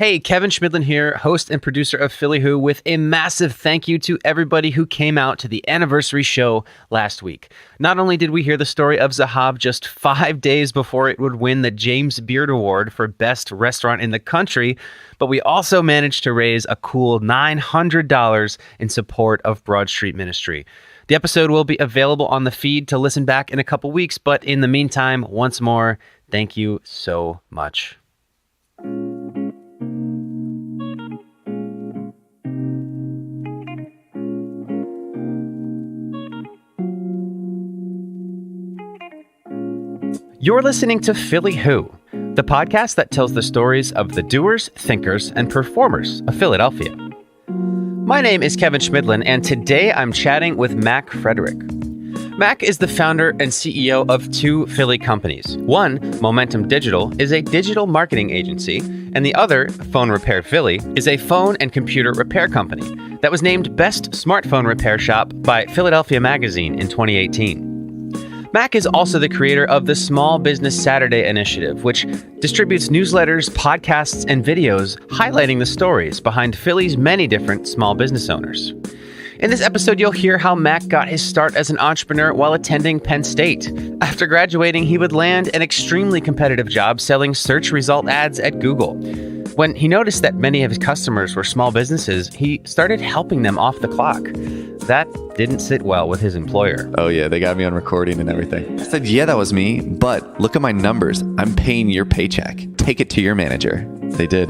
Hey, Kevin Schmidlin here, host and producer of Philly Who, with a massive thank you to everybody who came out to the anniversary show last week. Not only did we hear the story of Zahab just 5 days before it would win the James Beard Award for Best Restaurant in the country, but we also managed to raise a cool $900 in support of Broad Street Ministry. The episode will be available on the feed to listen back in a couple weeks, but in the meantime, once more, thank you so much. You're listening to Philly Who, the podcast that tells the stories of the doers, thinkers, and performers of Philadelphia. My name is Kevin Schmidlin, and today I'm chatting with Mac Frederick. Mac is the founder and CEO of two Philly companies. One, Momentum Digital, is a digital marketing agency, and the other, Phone Repair Philly, is a phone and computer repair company that was named Best Smartphone Repair Shop by Philadelphia Magazine in 2018. Mac is also the creator of the Small Business Saturday initiative, which distributes newsletters, podcasts, and videos highlighting the stories behind Philly's many different small business owners. In this episode, you'll hear how Mac got his start as an entrepreneur while attending Penn State. After graduating, he would land an extremely competitive job selling search result ads at Google. When he noticed that many of his customers were small businesses, he started helping them off the clock. That didn't sit well with his employer. Oh yeah, they got me on recording and everything. I said, yeah, that was me, but look at my numbers. I'm paying your paycheck. Take it to your manager. They did.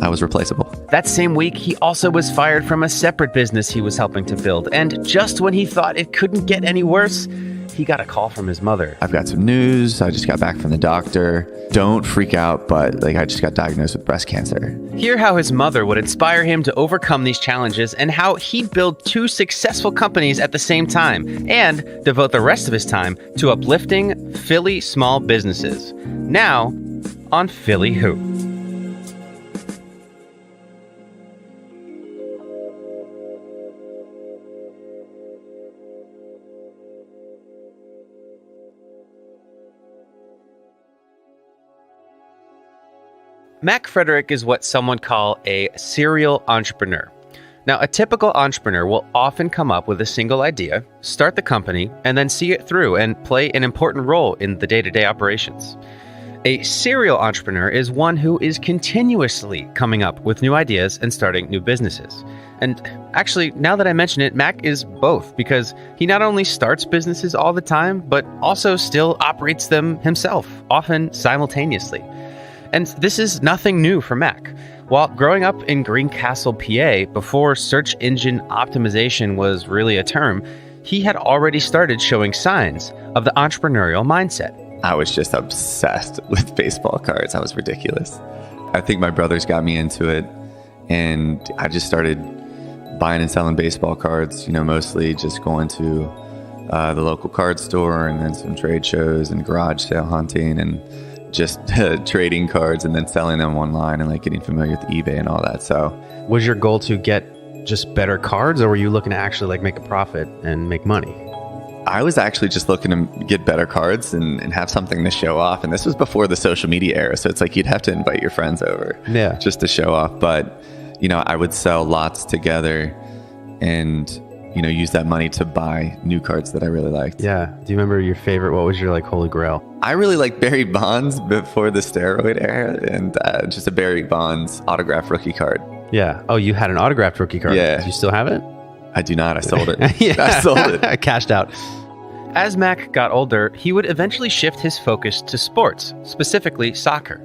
I was replaceable. That same week, he also was fired from a separate business he was helping to build. And just when he thought it couldn't get any worse, he got a call from his mother. I've got some news. I just got back from the doctor. Don't freak out, but I just got diagnosed with breast cancer. Hear how his mother would inspire him to overcome these challenges and how he'd build two successful companies at the same time and devote the rest of his time to uplifting Philly small businesses. Now, on Philly Who. Mac Frederick is what some would call a serial entrepreneur. Now, a typical entrepreneur will often come up with a single idea, start the company, and then see it through and play an important role in the day-to-day operations. A serial entrepreneur is one who is continuously coming up with new ideas and starting new businesses. And actually, now that I mention it, Mac is both, because he not only starts businesses all the time, but also still operates them himself, often simultaneously. And this is nothing new for Mac. While growing up in Greencastle, PA, before search engine optimization was really a term, he had already started showing signs of the entrepreneurial mindset. I was just obsessed with baseball cards. That was ridiculous. I think my brothers got me into it, and I just started buying and selling baseball cards, mostly just going to the local card store and then some trade shows and garage sale hunting and just trading cards and then selling them online and getting familiar with eBay and all that. So was your goal to get just better cards, or were you looking to actually make a profit and make money? I was actually just looking to get better cards and have something to show off. And this was before the social media era. So it's you'd have to invite your friends over just to show off. But, I would sell lots together and, use that money to buy new cards that I really liked. Yeah. Do you remember your favorite? What was your holy grail? I really liked Barry Bonds before the steroid era, and just a Barry Bonds autographed rookie card. Yeah. Oh, you had an autographed rookie card. Yeah. Do you still have it? I do not. I sold it. I sold it. I cashed out. As Mac got older, he would eventually shift his focus to sports, specifically soccer.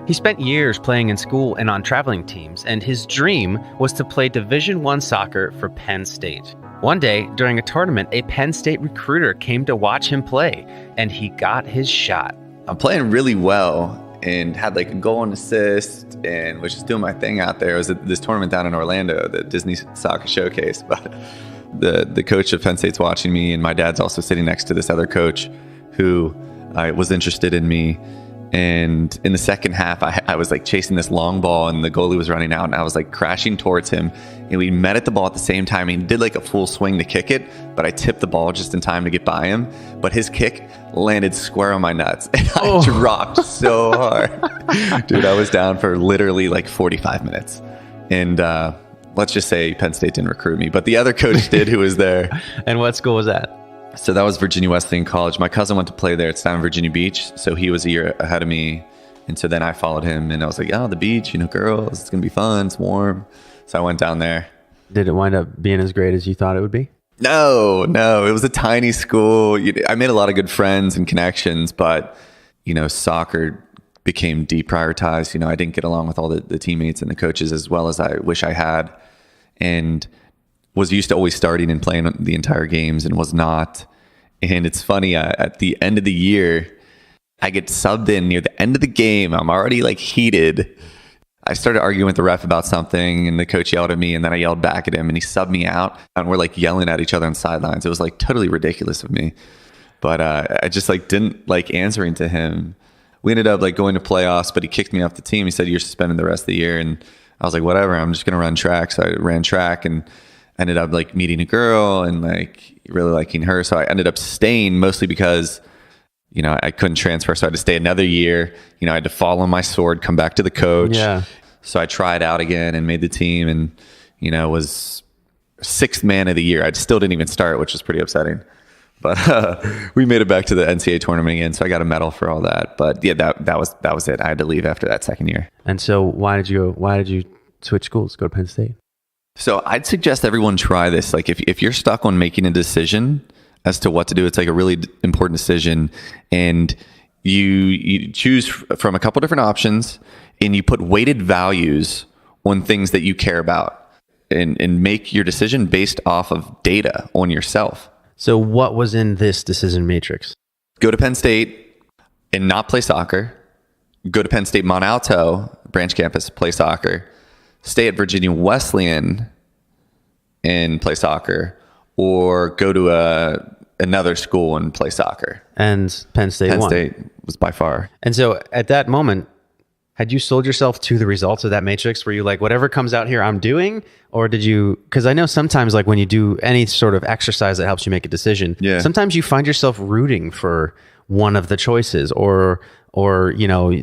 He spent years playing in school and on traveling teams, and his dream was to play Division I soccer for Penn State. One day, during a tournament, a Penn State recruiter came to watch him play, and he got his shot. I'm playing really well and had a goal and assist and was just doing my thing out there. It was at this tournament down in Orlando, the Disney Soccer Showcase. But the coach of Penn State's watching me, and my dad's also sitting next to this other coach who was interested in me. And in the second half, I was like chasing this long ball and the goalie was running out and I was like crashing towards him. And we met at the ball at the same time. He did like a full swing to kick it, but I tipped the ball just in time to get by him. But his kick landed square on my nuts and I dropped so hard. Dude, I was down for literally like 45 minutes. And let's just say Penn State didn't recruit me, but the other coach did who was there. And what school was that? So that was Virginia Wesleyan College. My cousin went to play there. It's down in Virginia Beach. So he was a year ahead of me. And so then I followed him and I was like, oh, the beach, girls, it's going to be fun. It's warm. So I went down there. Did it wind up being as great as you thought it would be? No. It was a tiny school. I made a lot of good friends and connections, but, soccer became deprioritized. I didn't get along with all the teammates and the coaches as well as I wish I had. And was used to always starting and playing the entire games and was not. And it's funny, at the end of the year, I get subbed in near the end of the game. I'm already like heated. I started arguing with the ref about something and the coach yelled at me and then I yelled back at him and he subbed me out and we're like yelling at each other on sidelines. It was like totally ridiculous of me. But I just like didn't like answering to him. We ended up like going to playoffs, but he kicked me off the team. He said, you're suspended the rest of the year. And I was like, whatever, I'm just going to run track. So I ran track and ended up like meeting a girl and like really liking her. So I ended up staying mostly because, I couldn't transfer. So I had to stay another year. I had to fall on my sword, come back to the coach. Yeah. So I tried out again and made the team and, was sixth man of the year. I still didn't even start, which was pretty upsetting. But we made it back to the NCAA tournament again. So I got a medal for all that. But yeah, that was it. I had to leave after that second year. And so why did you switch schools, go to Penn State? So I'd suggest everyone try this. Like if you're stuck on making a decision as to what to do, it's like a really important decision. And you choose from a couple different options and you put weighted values on things that you care about and make your decision based off of data on yourself. So what was in this decision matrix? Go to Penn State and not play soccer. Go to Penn State Mont Alto branch campus, play soccer. Stay at Virginia Wesleyan and play soccer, or go to another school and play soccer. And Penn State won. Penn State was by far. And so at that moment, had you sold yourself to the results of that matrix? Were you like, whatever comes out here, I'm doing? Or did you, because I know sometimes like when you do any sort of exercise that helps you make a decision, sometimes you find yourself rooting for one of the choices or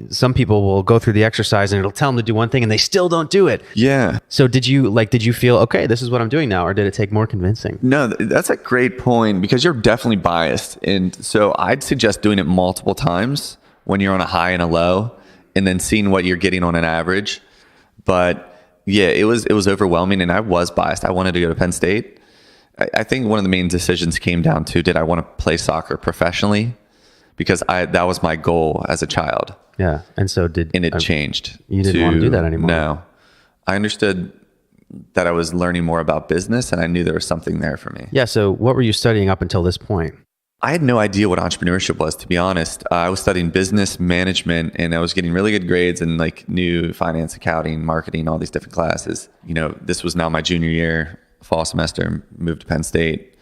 some people will go through the exercise and it'll tell them to do one thing and they still don't do it. Yeah. So did you feel, okay, this is what I'm doing now? Or did it take more convincing? No, that's a great point because you're definitely biased. And so I'd suggest doing it multiple times when you're on a high and a low and then seeing what you're getting on an average. But yeah, it was overwhelming and I was biased. I wanted to go to Penn State. I think one of the main decisions came down to, did I want to play soccer professionally? Because that was my goal as a child. Yeah. And so it changed. You didn't want to do that anymore. No. I understood that I was learning more about business and I knew there was something there for me. Yeah. So what were you studying up until this point? I had no idea what entrepreneurship was, to be honest. I was studying business management and I was getting really good grades in like new finance, accounting, marketing, all these different classes. This was now my junior year, fall semester, moved to Penn State,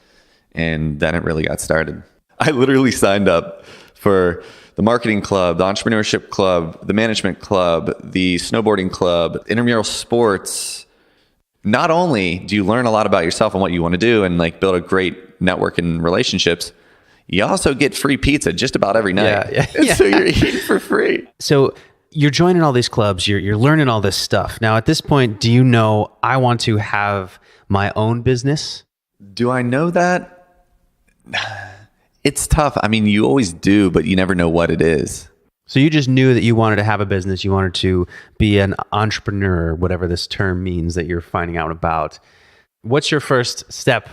and then it really got started. I literally signed up for the marketing club, the entrepreneurship club, the management club, the snowboarding club, intramural sports. Not only do you learn a lot about yourself and what you want to do and like build a great network and relationships, you also get free pizza just about every night. Yeah. So you're eating for free. So you're joining all these clubs, you're learning all this stuff. Now at this point, do you know, I want to have my own business? Do I know that? It's tough. I mean, you always do, but you never know what it is. So you just knew that you wanted to have a business. You wanted to be an entrepreneur, whatever this term means that you're finding out about. What's your first step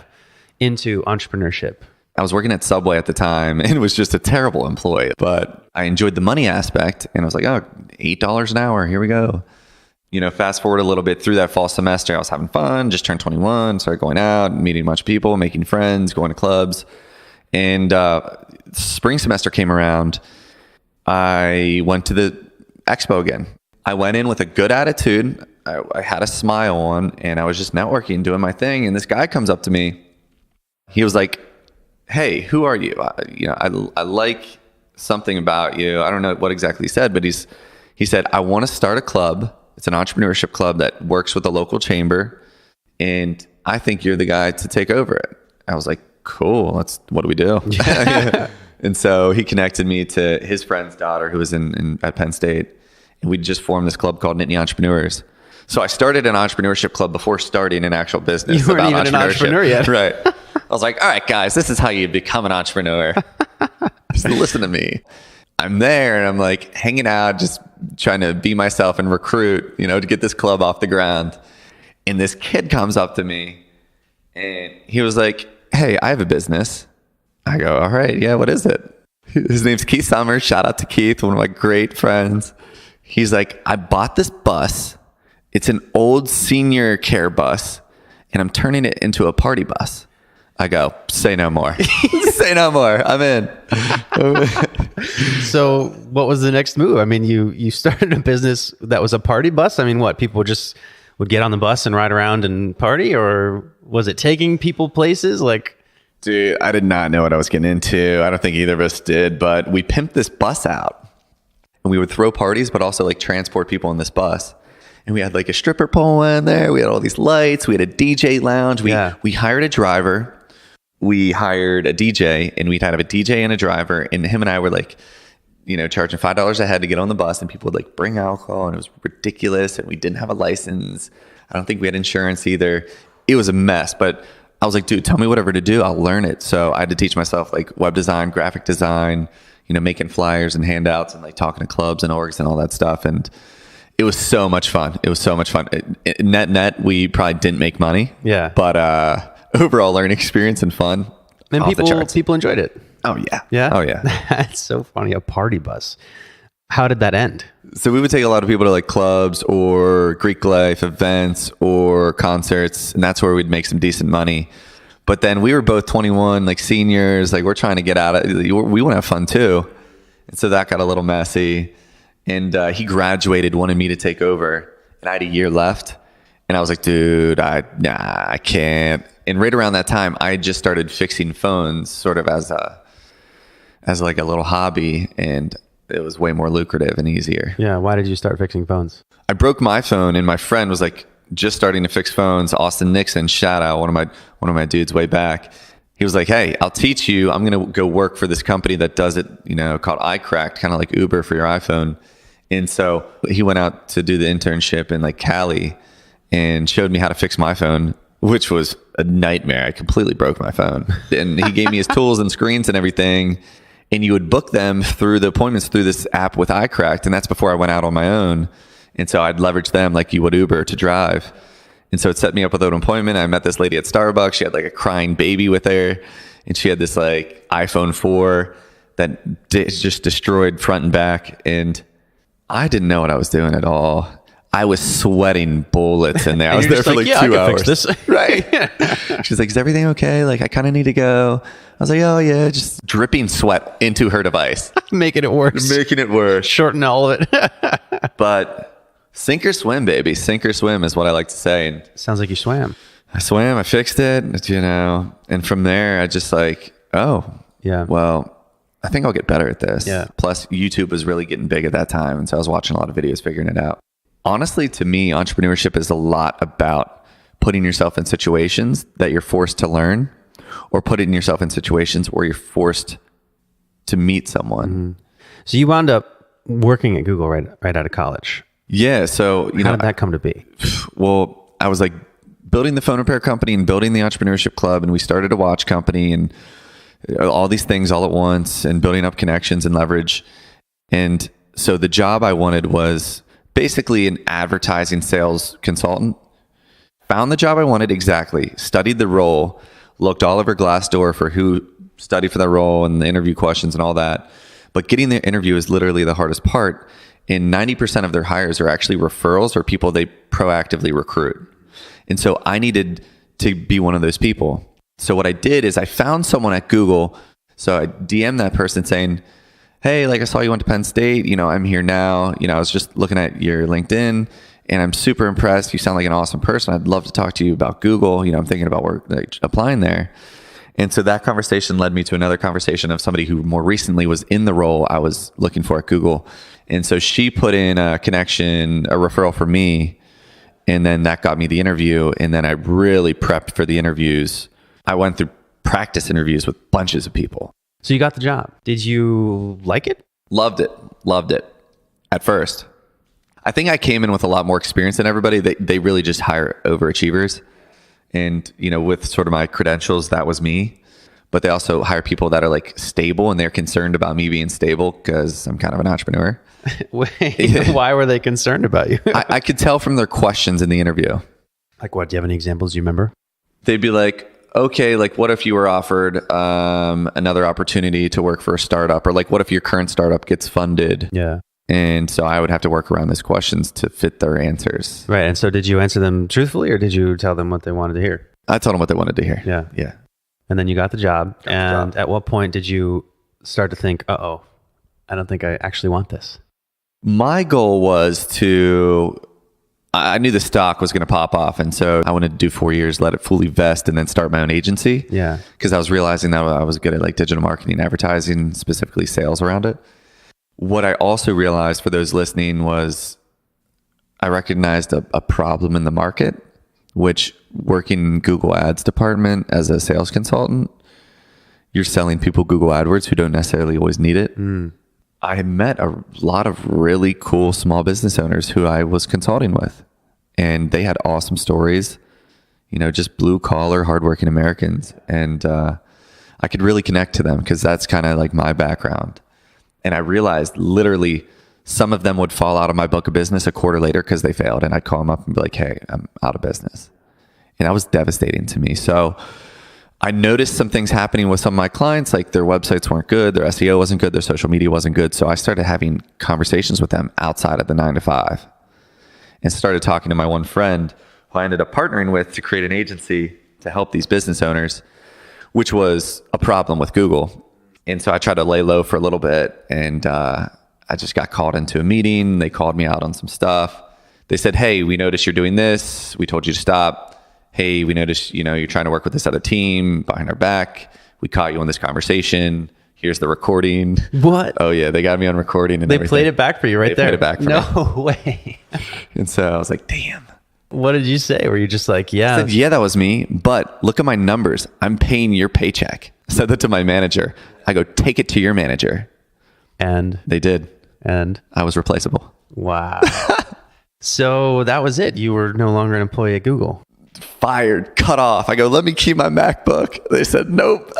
into entrepreneurship? I was working at Subway at the time and was just a terrible employee, but I enjoyed the money aspect and I was like, oh, $8 an hour. Here we go. Fast forward a little bit through that fall semester, I was having fun, just turned 21, started going out, meeting a bunch of people, making friends, going to clubs. And spring semester came around. I went to the expo again. I went in with a good attitude. I had a smile on and I was just networking, doing my thing. And this guy comes up to me. He was like, hey, who are you? I like something about you. I don't know what exactly he said, but he said, I want to start a club. It's an entrepreneurship club that works with the local chamber. And I think you're the guy to take over it. I was like, cool. What do we do? Yeah. And so he connected me to his friend's daughter who was at Penn State. And we just formed this club called Nittany Entrepreneurs. So I started an entrepreneurship club before starting an actual business. You weren't even an entrepreneur yet. Right. I was like, all right, guys, this is how you become an entrepreneur. Just listen to me. I'm there and I'm like hanging out, just trying to be myself and recruit, to get this club off the ground. And this kid comes up to me and he was like, hey, I have a business. I go, all right, yeah, what is it? His name's Keith Summers. Shout out to Keith, one of my great friends. He's like, I bought this bus. It's an old senior care bus, and I'm turning it into a party bus. I go, say no more. Say no more. I'm in. So what was the next move? I mean, you started a business that was a party bus. I mean, what, people just would get on the bus and ride around and party, or was it taking people places? Like, dude, I did not know what I was getting into. I don't think either of us did, but we pimped this bus out and we would throw parties, but also like transport people in this bus. And we had like a stripper pole in there. We had all these lights. We had a DJ lounge. We hired a driver. We hired a DJ, and we'd have a DJ and a driver. And him and I were like, charging $5 a head to get on the bus, and people would like bring alcohol, and it was ridiculous. And we didn't have a license. I don't think we had insurance either. It was a mess, but I was like, dude, tell me whatever to do. I'll learn it. So I had to teach myself like web design, graphic design, making flyers and handouts and like talking to clubs and orgs and all that stuff. And it was so much fun. Net, we probably didn't make money. Yeah. But overall learning experience and fun. And people enjoyed it. Oh, yeah. Yeah? Oh, yeah. That's so funny. A party bus. How did that end? So we would take a lot of people to like clubs or Greek life events or concerts, and that's where we'd make some decent money. But then we were both 21, like seniors, like we're trying to get out of it. We want to have fun too. And so that got a little messy. And he graduated, wanted me to take over, and I had a year left. And I was like, dude, I can't. And right around that time, I just started fixing phones sort of as like a little hobby, and it was way more lucrative and easier. Yeah. Why did you start fixing phones? I broke my phone, and my friend was like just starting to fix phones. Austin Nixon, shout out, one of my dudes way back. He was like, hey, I'll teach you. I'm going to go work for this company that does it, called iCracked, kind of like Uber for your iPhone. And so he went out to do the internship in like Cali and showed me how to fix my phone, which was a nightmare. I completely broke my phone. And he gave me his tools and screens and everything. And you would book them through the appointments through this app with iCracked. And that's before I went out on my own. And so I'd leverage them like you would Uber to drive. And so it set me up with an appointment. I met this lady at Starbucks. She had like a crying baby with her. And she had this like iPhone 4 that just destroyed front and back. And I didn't know what I was doing at all. I was sweating bullets in there. I was there for like 2 hours. Fix this. Right. She's like, is everything okay? Like, I kind of need to go. I was like, oh yeah, just dripping sweat into her device. Making it worse. Shorten all of it. But sink or swim, baby. Sink or swim is what I like to say. And sounds like you swam. I swam. I fixed it, and from there I just like, oh, yeah. Well, I think I'll get better at this. Yeah. Plus, YouTube was really getting big at that time. And so I was watching a lot of videos, figuring it out. Honestly, to me, entrepreneurship is a lot about putting yourself in situations that you're forced to learn, or putting yourself in situations where you're forced to meet someone. Mm-hmm. So you wound up working at Google right out of college. Yeah. So, how did that come to be? Well, I was like building the phone repair company and building the entrepreneurship club. And we started a watch company and all these things all at once, and building up connections and leverage. And so the job I wanted was basically an advertising sales consultant. Found the job I wanted exactly, studied the role, looked all over Glassdoor for who studied for that role and the interview questions and all that. But getting the interview is literally the hardest part. And 90% of their hires are actually referrals or people they proactively recruit. And so I needed to be one of those people. So what I did is I found someone at Google. So I DM'd that person saying, hey, like I saw you went to Penn State. I'm here now. I was just looking at your LinkedIn and I'm super impressed. You sound like an awesome person. I'd love to talk to you about Google. I'm thinking about applying there. And so that conversation led me to another conversation of somebody who more recently was in the role I was looking for at Google. And so she put in a connection, a referral for me. And then that got me the interview. And then I really prepped for the interviews. I went through practice interviews with bunches of people. So you got the job. Did you like it? Loved it. Loved it at first. I think I came in with a lot more experience than everybody. They really just hire overachievers. And, with sort of my credentials, that was me. But they also hire people that are like stable, and they're concerned about me being stable because I'm kind of an entrepreneur. Wait, why were they concerned about you? I could tell from their questions in the interview. Like what? Do you have any examples you remember? They'd be like, okay, like what if you were offered another opportunity to work for a startup? Or like, what if your current startup gets funded? Yeah. And so I would have to work around those questions to fit their answers. Right. And so did you answer them truthfully, or did you tell them what they wanted to hear? I told them what they wanted to hear. Yeah. Yeah. And then you got the job. At what point did you start to think, I don't think I actually want this? My goal was I knew the stock was going to pop off. And so I wanted to do 4 years, let it fully vest, and then start my own agency. Yeah. Because I was realizing that I was good at like digital marketing, advertising, specifically sales around it. What I also realized for those listening was I recognized a problem in the market, which working in Google Ads department as a sales consultant, you're selling people Google AdWords who don't necessarily always need it. I met a lot of really cool small business owners who I was consulting with, and they had awesome stories, just blue collar, hardworking Americans. And I could really connect to them because that's kind of like my background. And I realized literally some of them would fall out of my book of business a quarter later because they failed. And I'd call them up and be like, hey, I'm out of business. And that was devastating to me. So I noticed some things happening with some of my clients, like their websites weren't good, their SEO wasn't good, their social media wasn't good. So I started having conversations with them outside of the 9 to 5 and started talking to my one friend who I ended up partnering with to create an agency to help these business owners, which was a problem with Google. And so I tried to lay low for a little bit, and I just got called into a meeting. They called me out on some stuff. They said, hey, we noticed you're doing this. We told you to stop. Hey, we noticed, you're trying to work with this other team behind our back. We caught you on this conversation. Here's the recording. What? Oh yeah. They got me on recording and they everything. played it back for you there. They played it back for me. No way. And so I was like, damn. What did you say? Were you just like, yeah? I said, yeah, that was me. But look at my numbers. I'm paying your paycheck. I said that to my manager. I go, take it to your manager. And they did. And I was replaceable. Wow. So that was it. You were no longer an employee at Google. Fired, cut off. I go, let me keep my MacBook. They said, nope.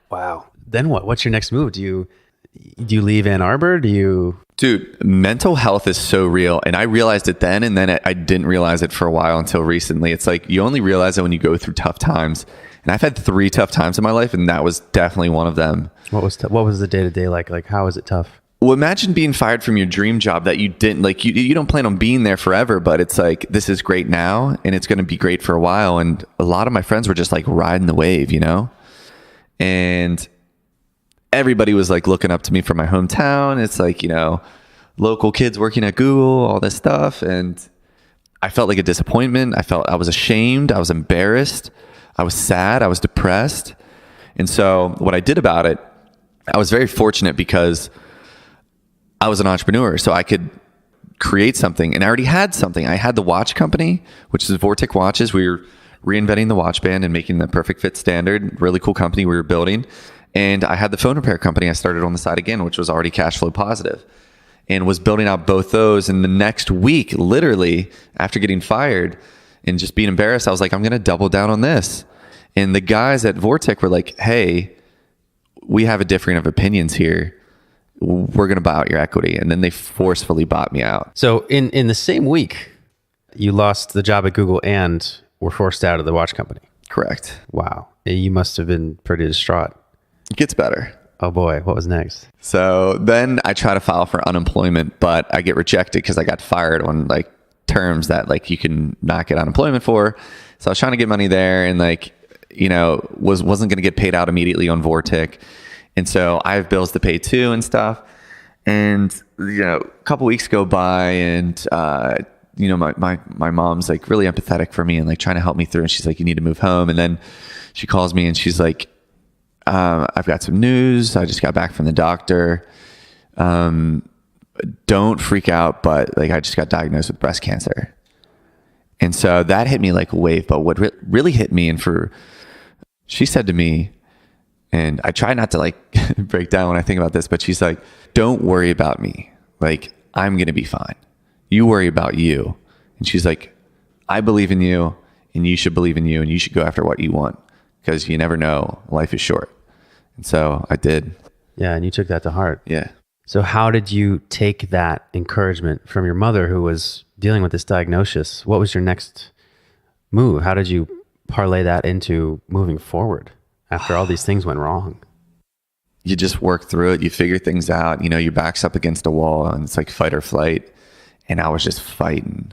Wow. Then what? What's your next move? Do you leave Ann Arbor? Dude, mental health is so real. And I realized it then, and then I didn't realize it for a while until recently. It's like you only realize it when you go through tough times. And I've had 3 tough times in my life, and that was definitely one of them. What was the day-to-day like? Like, how was it tough? Well, imagine being fired from your dream job that you didn't like. You don't plan on being there forever, but it's like, this is great now, and it's going to be great for a while. And a lot of my friends were just like riding the wave, and everybody was like looking up to me from my hometown. It's like, local kids working at Google, all this stuff. And I felt like a disappointment. I was ashamed. I was embarrassed. I was sad. I was depressed. And so what I did about it, I was very fortunate because I was an entrepreneur, so I could create something. And I already had something. I had the watch company, which is Vortic Watches. We were reinventing the watch band and making the perfect fit standard. Really cool company we were building. And I had the phone repair company I started on the side again, which was already cash flow positive, and was building out both those. And the next week, literally after getting fired and just being embarrassed, I was like, I'm going to double down on this. And the guys at Vortic were like, hey, we have a differing of opinions here. We're going to buy out your equity. And then they forcefully bought me out. So in the same week, you lost the job at Google and were forced out of the watch company. Correct. Wow. You must have been pretty distraught. It gets better. Oh boy, what was next? So then I try to file for unemployment, but I get rejected because I got fired on like terms that like you can not get unemployment for. So I was trying to get money there, and like, wasn't going to get paid out immediately on Vortic. And so I have bills to pay too and stuff. And, a couple weeks go by, and, my mom's like really empathetic for me and like trying to help me through. And she's like, you need to move home. And then she calls me and she's like, I've got some news. I just got back from the doctor. Don't freak out, but like I just got diagnosed with breast cancer. And so that hit me like a wave. But what really hit me, she said to me, and I try not to like break down when I think about this, but she's like, don't worry about me. Like, I'm going to be fine. You worry about you. And she's like, I believe in you, and you should believe in you, and you should go after what you want, because you never know. Life is short. And so I did. Yeah. And you took that to heart. Yeah. So how did you take that encouragement from your mother who was dealing with this diagnosis? What was your next move? How did you parlay that into moving forward after all these things went wrong? You just work through it. You figure things out. You know, your back's up against a wall and it's like fight or flight. And I was just fighting.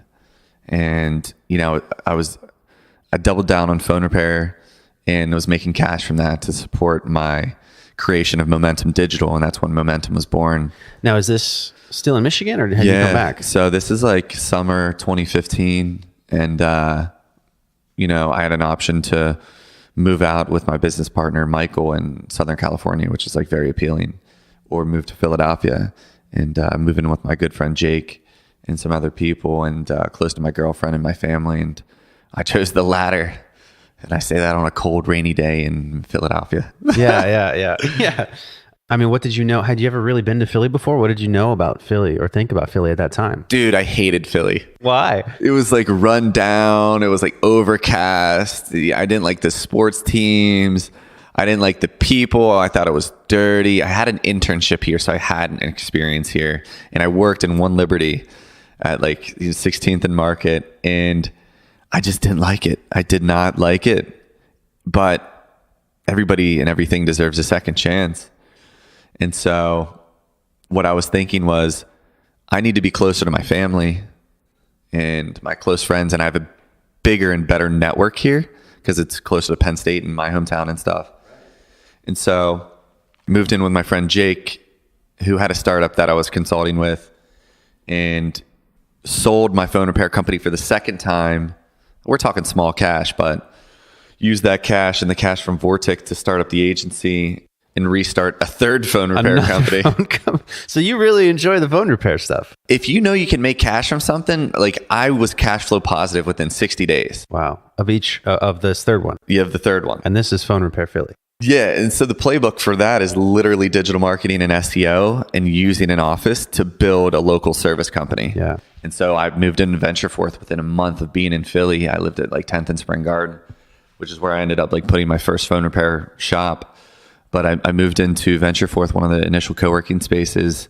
And, you know, I doubled down on phone repair and was making cash from that to support my creation of Momentum Digital, and that's when Momentum was born. Now, is this still in Michigan, or had you come back? So this is like summer 2015, and you know, I had an option to move out with my business partner Michael in Southern California, which is like very appealing, or move to Philadelphia and move in with my good friend Jake and some other people, and close to my girlfriend and my family. And I chose the latter. And I say that on a cold, rainy day in Philadelphia. Yeah. I mean, what did you know? Had you ever really been to Philly before? What did you know about Philly or think about Philly at that time? Dude, I hated Philly. Why? It was like run down. It was like overcast. I didn't like the sports teams. I didn't like the people. I thought it was dirty. I had an internship here, so I had an experience here. And I worked in One Liberty at like 16th and Market, and I just didn't like it. I did not like it. But everybody and everything deserves a second chance. And so what I was thinking was, I need to be closer to my family and my close friends. And I have a bigger and better network here because it's closer to Penn State and my hometown and stuff. And so moved in with my friend Jake, who had a startup that I was consulting with, and sold my phone repair company for the second time. We're talking small cash, but use that cash and the cash from Vortic to start up the agency and restart a third phone repair company. So you really enjoy the phone repair stuff. If you know you can make cash from something, like I was cash flow positive within 60 days. Wow. Of each of this third one. You have the third one. And this is Phone Repair Philly. Yeah. And so the playbook for that is literally digital marketing and SEO and using an office to build a local service company. Yeah. And so I moved into Ventureforth within a month of being in Philly. I lived at like 10th and Spring Garden, which is where I ended up like putting my first phone repair shop. But I moved into Ventureforth, one of the initial co-working spaces.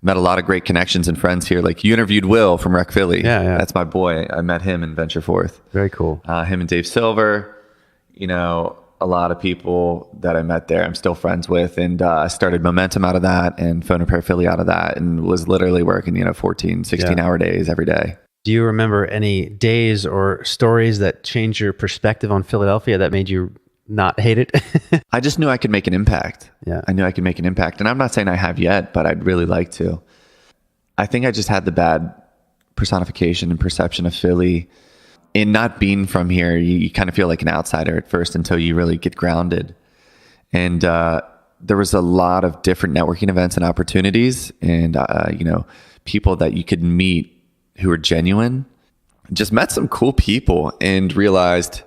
Met a lot of great connections and friends here. Like you interviewed Will from Rec Philly. Yeah. That's my boy. I met him in Ventureforth. Very cool. Him and Dave Silver, you know, a lot of people that I met there I'm still friends with, and I started Momentum out of that and Phone Repair Philly out of that, and was literally working, 14, 16 hour days every day. Do you remember any days or stories that changed your perspective on Philadelphia that made you not hate it? I just knew I could make an impact. Yeah. I knew I could make an impact. And I'm not saying I have yet, but I'd really like to. I think I just had the bad personification and perception of Philly. In not being from here, you kind of feel like an outsider at first until you really get grounded. And there was a lot of different networking events and opportunities, and people that you could meet who were genuine. Just met some cool people and realized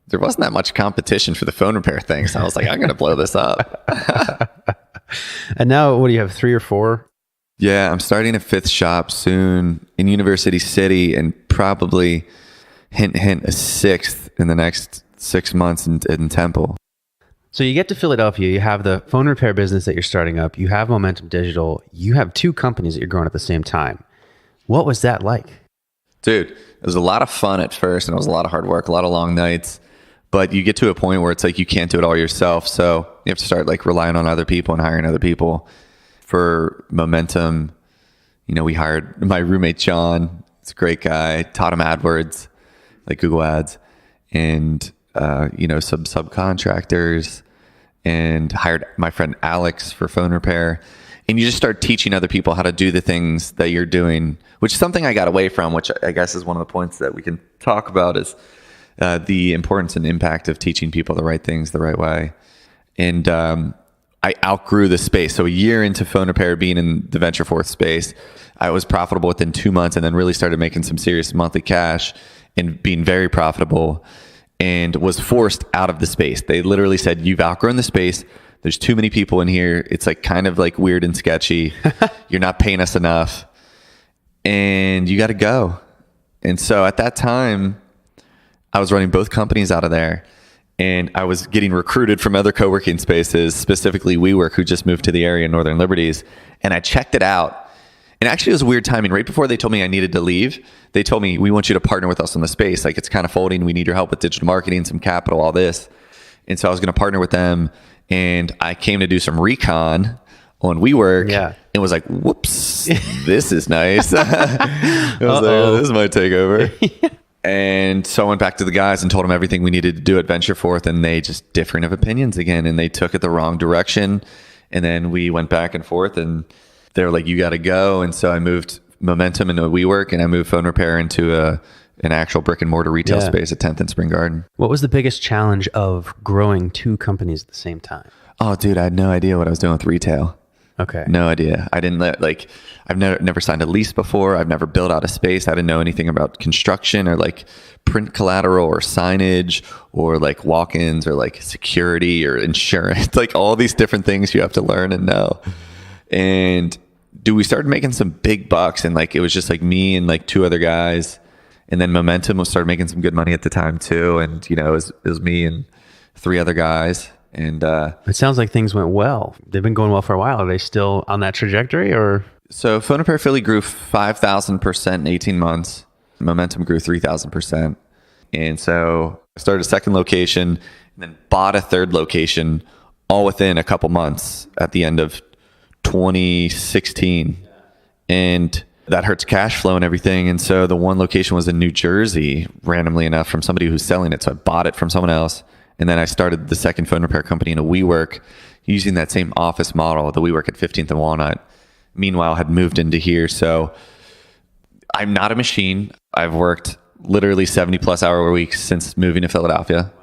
there wasn't that much competition for the phone repair thing. So I was like, I'm going to blow this up. And now, what do you have, 3 or 4? Yeah, I'm starting a 5th shop soon in University City, and probably hint, a 6th in the next 6 months in Temple. So you get to Philadelphia, you have the phone repair business that you're starting up, you have Momentum Digital, you have 2 companies that you're growing at the same time. What was that like? Dude, it was a lot of fun at first, and it was a lot of hard work, a lot of long nights. But you get to a point where it's like you can't do it all yourself. So you have to start like relying on other people and hiring other people. For Momentum, we hired my roommate, John. It's a great guy. Taught him AdWords, like Google Ads, and, some subcontractors, and hired my friend Alex for phone repair. And you just start teaching other people how to do the things that you're doing, which is something I got away from, which I guess is one of the points that we can talk about, is the importance and impact of teaching people the right things the right way. And I outgrew the space. So a year into phone repair, being in the venture fourth space, I was profitable within 2 months, and then really started making some serious monthly cash and being very profitable, and was forced out of the space. They literally said, you've outgrown the space. There's too many people in here. It's like kind of like weird and sketchy. You're not paying us enough, and you got to go. And so at that time, I was running both companies out of there, and I was getting recruited from other co-working spaces, specifically WeWork, who just moved to the area in Northern Liberties. And I checked it out. And actually, it was weird timing. Right before they told me I needed to leave, they told me, we want you to partner with us on the space. Like, it's kind of folding. We need your help with digital marketing, some capital, all this. And so I was going to partner with them. And I came to do some recon on WeWork and was like, whoops, this is nice. I was like, oh, this might take over. And so I went back to the guys and told them everything we needed to do at Venture Forth, and they just different of opinions again, and they took it the wrong direction. And then we went back and forth, and they were like, you got to go. And so I moved Momentum into WeWork, and I moved Phone Repair into an actual brick and mortar retail space at 10th and Spring Garden. What was the biggest challenge of growing two companies at the same time? Oh, dude, I had no idea what I was doing with retail. Okay. No idea. I didn't I've never signed a lease before. I've never built out a space. I didn't know anything about construction or like print collateral or signage or like walk-ins or like security or insurance, like all these different things you have to learn and know. And dude, we started making some big bucks, and like, it was just like me and like two other guys. And then Momentum started making some good money at the time too. And, you know, it was me and three other guys. And it sounds like things went well. They've been going well for a while. Are they still on that trajectory, or? So Phone Repair Philly grew 5,000% in 18 months. Momentum grew 3,000%. And so I started a second location and then bought a third location all within a couple months at the end of 2016. And that hurts cash flow and everything. And so the one location was in New Jersey, randomly enough, from somebody who's selling it. So I bought it from someone else. And then I started the second phone repair company in a WeWork using that same office model, the WeWork at 15th and Walnut. Meanwhile, had moved into here. So I'm not a machine. I've worked literally 70 plus hour weeks since moving to Philadelphia.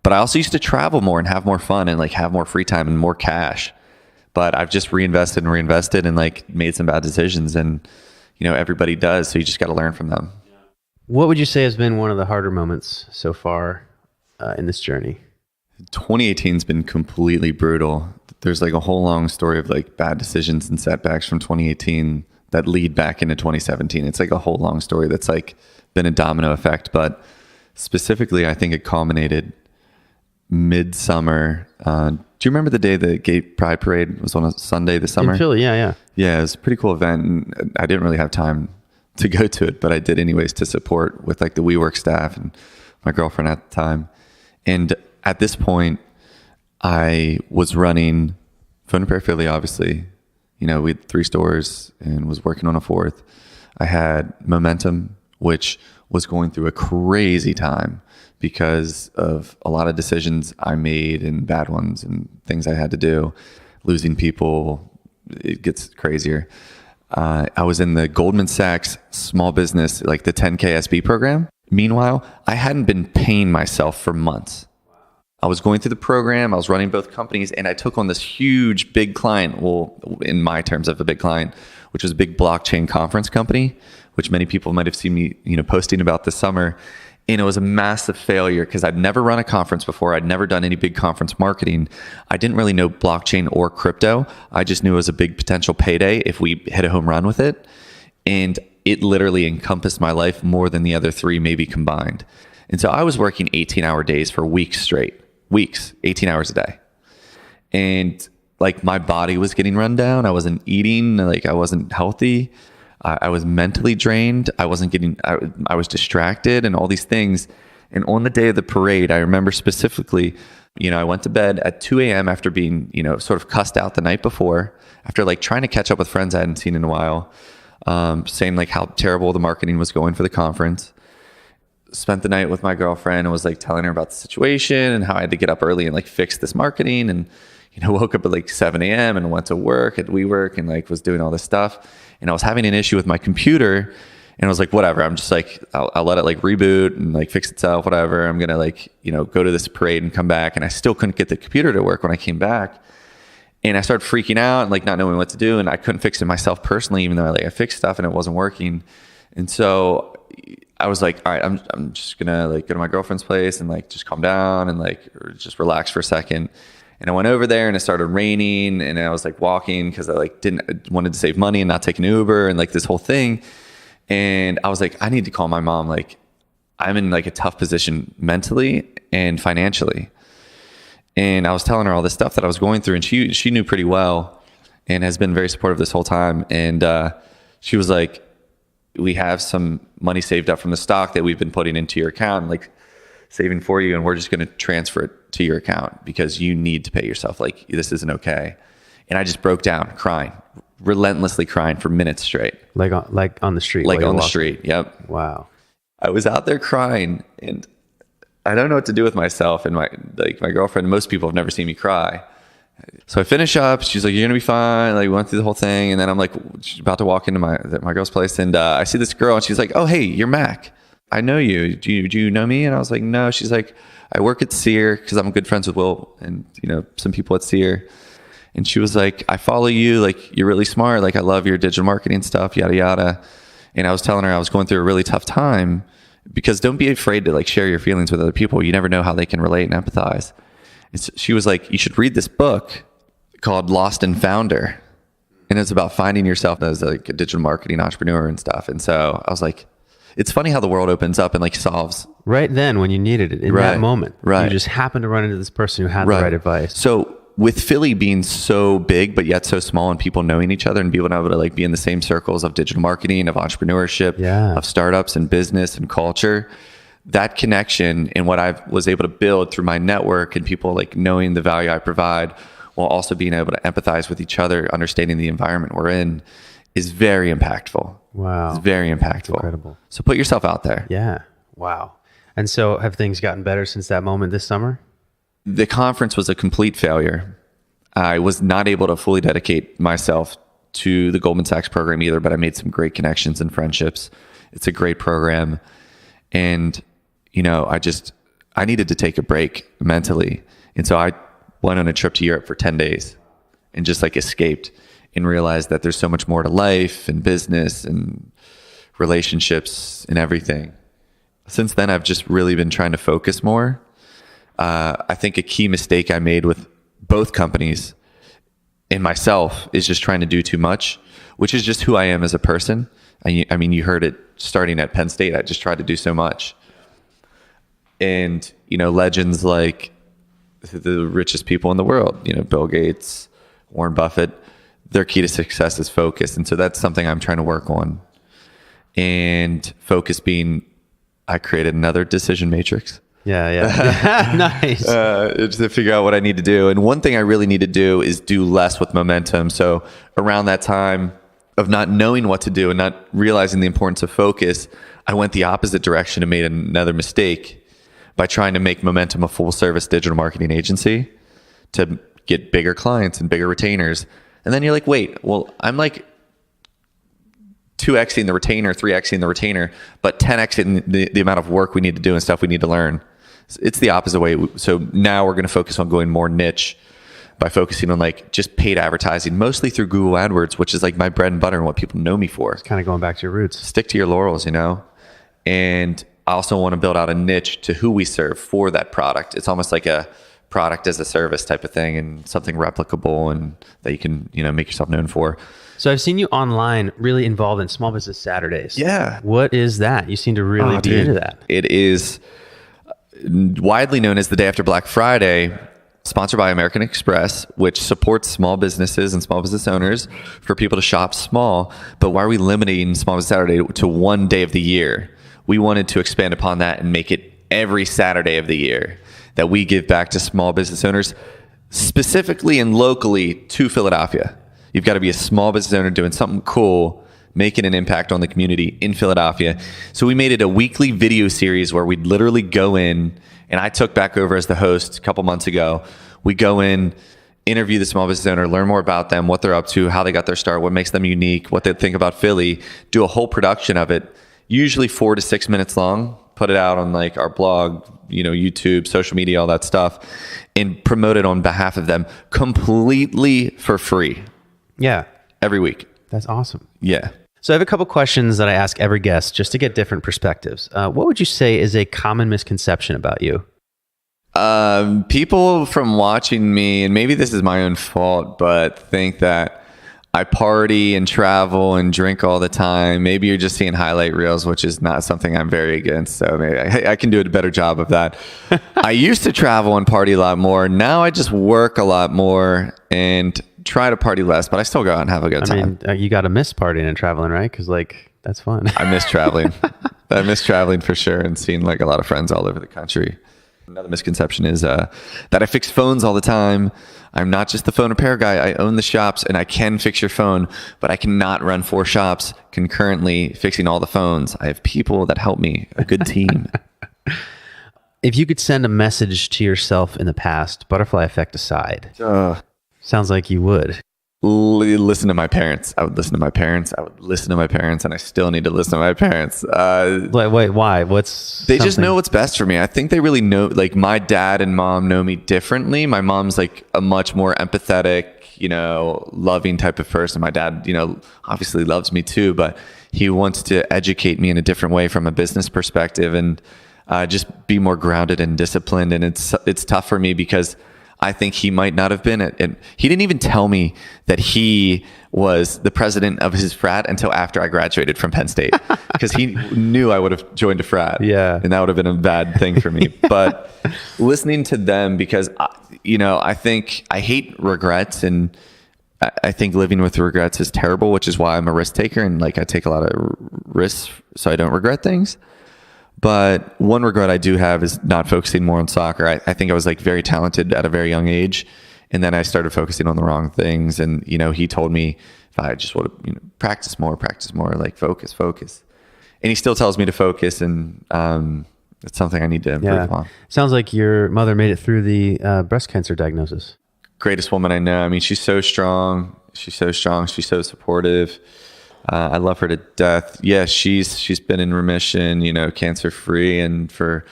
But I also used to travel more and have more fun and like have more free time and more cash. But I've just reinvested and like made some bad decisions, and you know, everybody does. So you just got to learn from them. What would you say has been one of the harder moments so far in this journey? 2018 has been completely brutal. There's like a whole long story of like bad decisions and setbacks from 2018 that lead back into 2017. It's like a whole long story that's like been a domino effect. But specifically, I think it culminated midsummer. Do you remember the day the Gay Pride Parade was on a Sunday this summer? In Philly, yeah. Yeah, it was a pretty cool event. And I didn't really have time to go to it, but I did anyways to support with like the WeWork staff and my girlfriend at the time. And at this point, I was running Phone Repair Philly, obviously. You know, we had 3 stores and was working on a 4th. I had Momentum, which was going through a crazy time because of a lot of decisions I made and bad ones and things I had to do, losing people. It gets crazier. I was in the Goldman Sachs small business, like the 10K SB program. Meanwhile, I hadn't been paying myself for months. I was going through the program, I was running both companies, and I took on this huge, big client, well, in my terms of a big client, which was a big blockchain conference company, which many people might have seen me, you know, posting about this summer. And it was a massive failure because I'd never run a conference before. I'd never done any big conference marketing. I didn't really know blockchain or crypto. I just knew it was a big potential payday if we hit a home run with it. And it literally encompassed my life more than the other 3 maybe combined. And so I was working 18-hour days for weeks straight. 18 hours a day. And like my body was getting run down. I wasn't eating, like I wasn't healthy. I was mentally drained. I was distracted and all these things. And on the day of the parade, I remember specifically, you know, I went to bed at 2 a.m. after being, you know, sort of cussed out the night before, after like trying to catch up with friends I hadn't seen in a while, saying like how terrible the marketing was going for the conference. Spent the night with my girlfriend and was like telling her about the situation and how I had to get up early and like fix this marketing, and, you know, woke up at like 7 a.m. and went to work at WeWork and like was doing all this stuff. And I was having an issue with my computer And I was like, whatever. I'm just like, I'll let it like reboot and like fix itself, whatever. I'm going to like, go to this parade and come back. And I still couldn't get the computer to work when I came back. And I started freaking out and like not knowing what to do. And I couldn't fix it myself personally, even though I fixed stuff and it wasn't working. And so I was like, all right, I'm just going to like go to my girlfriend's place and like just calm down and like or just relax for a second. And I went over there and it started raining and I was like walking because I like wanted to save money and not take an Uber and like this whole thing. And I was like, I need to call my mom. Like I'm in like a tough position mentally and financially. And I was telling her all this stuff that I was going through and she knew pretty well and has been very supportive this whole time. And she was like, we have some money saved up from the stock that we've been putting into your account, like saving for you. And we're just going to transfer it to your account because you need to pay yourself. Like this isn't okay. And I just broke down crying, relentlessly crying for minutes straight. Like on the street. Like on the street. Yep. Wow. I was out there crying and I don't know what to do with myself and my girlfriend. Most people have never seen me cry. So I finish up. She's like, you're going to be fine. Like we went through the whole thing. And then I'm like about to walk into my girl's place. And I see this girl and she's like, oh, hey, you're Mac. I know you. Do you know me? And I was like, no. She's like, I work at Sear because I'm good friends with Will and, some people at Sear. And she was like, I follow you. Like, you're really smart. Like, I love your digital marketing stuff, yada, yada. And I was telling her I was going through a really tough time because don't be afraid to like share your feelings with other people. You never know how they can relate and empathize. And so she was like, you should read this book called Lost and Founder. And it's about finding yourself as like a digital marketing entrepreneur and stuff. And so I was like, it's funny how the world opens up and like solves. Right then when you needed it in that moment. Right. You just happened to run into this person who had the right advice. So with Philly being so big, but yet so small and people knowing each other and being able to like be in the same circles of digital marketing, of entrepreneurship, of startups and business and culture, that connection and what I was able to build through my network and people like knowing the value I provide while also being able to empathize with each other, understanding the environment we're in is very impactful. Wow. It's very impactful. Incredible. So put yourself out there. Yeah. Wow. And so have things gotten better since that moment this summer? The conference was a complete failure. I was not able to fully dedicate myself to the Goldman Sachs program either, but I made some great connections and friendships. It's a great program. And, I needed to take a break mentally. And so I went on a trip to Europe for 10 days and just like escaped and realized that there's so much more to life and business and relationships and everything. Since then, I've just really been trying to focus more. I think a key mistake I made with both companies and myself is just trying to do too much, which is just who I am as a person. I mean, you heard it starting at Penn State. I just tried to do so much. And, legends like the richest people in the world, Bill Gates, Warren Buffett, their key to success is focus. And so that's something I'm trying to work on. And focus being, I created another decision matrix. Yeah. Nice. To figure out what I need to do. And one thing I really need to do is do less with momentum. So around that time of not knowing what to do and not realizing the importance of focus, I went the opposite direction and made another mistake by trying to make Momentum a full service digital marketing agency to get bigger clients and bigger retainers. And then you're like, wait, well, I'm like 2xing the retainer, 3xing the retainer, but 10xing the amount of work we need to do and stuff we need to learn. It's the opposite way. So now we're going to focus on going more niche by focusing on like just paid advertising, mostly through Google AdWords, which is like my bread and butter and what people know me for. It's kind of going back to your roots. Stick to your laurels, And I also want to build out a niche to who we serve for that product. It's almost like a product as a service type of thing and something replicable and that you can, make yourself known for. So I've seen you online really involved in Small Business Saturdays. Yeah. What is that? You seem to really be into that. It is widely known as the day after Black Friday, sponsored by American Express, which supports small businesses and small business owners for people to shop small. But why are we limiting Small Business Saturday to one day of the year? We wanted to expand upon that and make it every Saturday of the year that we give back to small business owners, specifically and locally to Philadelphia. You've got to be a small business owner doing something cool, making an impact on the community in Philadelphia. So we made it a weekly video series where we'd literally go in, and I took back over as the host a couple months ago. We go in interview the small business owner, learn more about them, what they're up to, how they got their start, what makes them unique, what they think about Philly, do a whole production of it, usually 4 to 6 minutes long, put it out on like our blog, YouTube, social media, all that stuff, and promote it on behalf of them completely for free. Yeah. Every week. That's awesome. Yeah. So I have a couple questions that I ask every guest just to get different perspectives. What would you say is a common misconception about you? People from watching me, and maybe this is my own fault, but think that I party and travel and drink all the time. Maybe you're just seeing highlight reels, which is not something I'm very against. So maybe I can do a better job of that. I used to travel and party a lot more. Now I just work a lot more and try to party less, but I still go out and have a good time. I mean, you got to miss partying and traveling, right? Because that's fun. I miss traveling. I miss traveling for sure, and seeing like a lot of friends all over the country. Another misconception is that I fix phones all the time. I'm not just the phone repair guy. I own the shops and I can fix your phone, but I cannot run 4 shops concurrently fixing all the phones. I have people that help me, a good team. If you could send a message to yourself in the past, butterfly effect aside, sounds like you would. Listen to my parents. I would listen to my parents. I would listen to my parents, and I still need to listen to my parents. Wait, why? They just know what's best for me. I think they really know, like my dad and mom know me differently. My mom's like a much more empathetic, loving type of person. My dad, obviously loves me too, but he wants to educate me in a different way from a business perspective and just be more grounded and disciplined. And it's tough for me because I think he might not have been it. And he didn't even tell me that he was the president of his frat until after I graduated from Penn State, because he knew I would have joined a frat. Yeah. And that would have been a bad thing for me. But listening to them, because, I think I hate regrets, and I think living with regrets is terrible, which is why I'm a risk taker. And I take a lot of risks so I don't regret things. But one regret I do have is not focusing more on soccer. I think I was very talented at a very young age. And then I started focusing on the wrong things. And, he told me if I just want to practice more, focus. And he still tells me to focus. And it's something I need to improve on. Sounds like your mother made it through the breast cancer diagnosis. Greatest woman I know. I mean, she's so strong. She's so supportive. I love her to death. Yeah, she's been in remission, cancer free, and for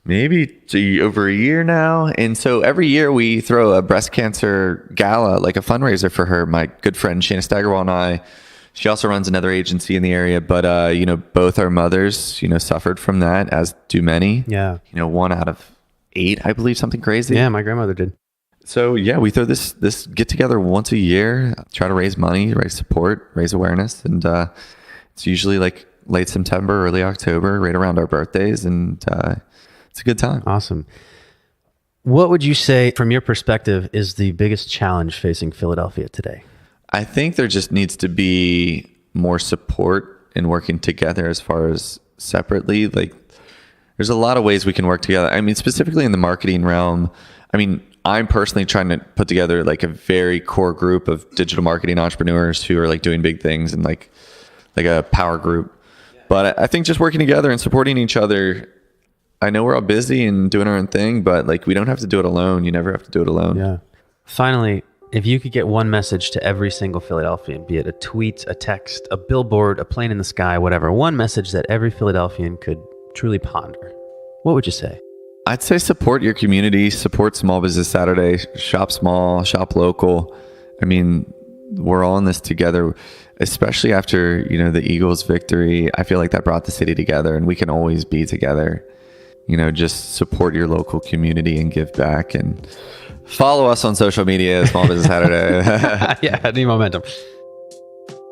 maybe over a year now. And so every year we throw a breast cancer gala, like a fundraiser for her. My good friend Shana Staggerwall and I. She also runs another agency in the area, but both our mothers, suffered from that, as do many. Yeah. 1 out of 8, I believe, something crazy. Yeah, my grandmother did. So yeah, we throw this get together once a year, try to raise money, raise support, raise awareness. And it's usually late September, early October, right around our birthdays. And it's a good time. Awesome. What would you say, from your perspective, is the biggest challenge facing Philadelphia today? I think there just needs to be more support in working together as far as separately. There's a lot of ways we can work together. I mean, specifically in the marketing realm, I'm personally trying to put together a very core group of digital marketing entrepreneurs who are doing big things, and like a power group. But I think just working together and supporting each other. I know we're all busy and doing our own thing, but we don't have to do it alone. You never have to do it alone. Yeah. Finally, if you could get one message to every single Philadelphian, be it a tweet, a text, a billboard, a plane in the sky, whatever, one message that every Philadelphian could truly ponder, what would you say? I'd say support your community, support Small Business Saturday, shop small, shop local. I mean, we're all in this together, especially after, the Eagles victory. I feel like that brought the city together, and we can always be together. Just support your local community and give back, and follow us on social media, Small Business Saturday. Yeah, new momentum.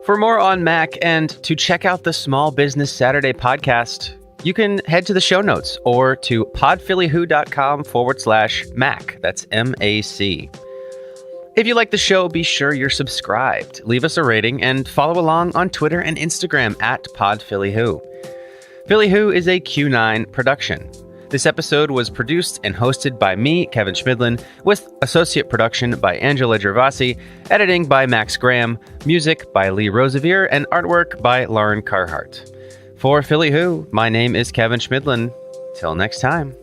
For more on Mac and to check out the Small Business Saturday podcast, you can head to the show notes or to podphillyhoo.com/Mac. That's MAC. If you like the show, be sure you're subscribed. Leave us a rating and follow along on Twitter and Instagram @PodPhillyWho. Philly Who is a Q9 production. This episode was produced and hosted by me, Kevin Schmidlin, with associate production by Angela Gervasi, editing by Max Graham, music by Lee Rosevere, and artwork by Lauren Carhart. For Philly Who, my name is Kevin Schmidlin. Till next time.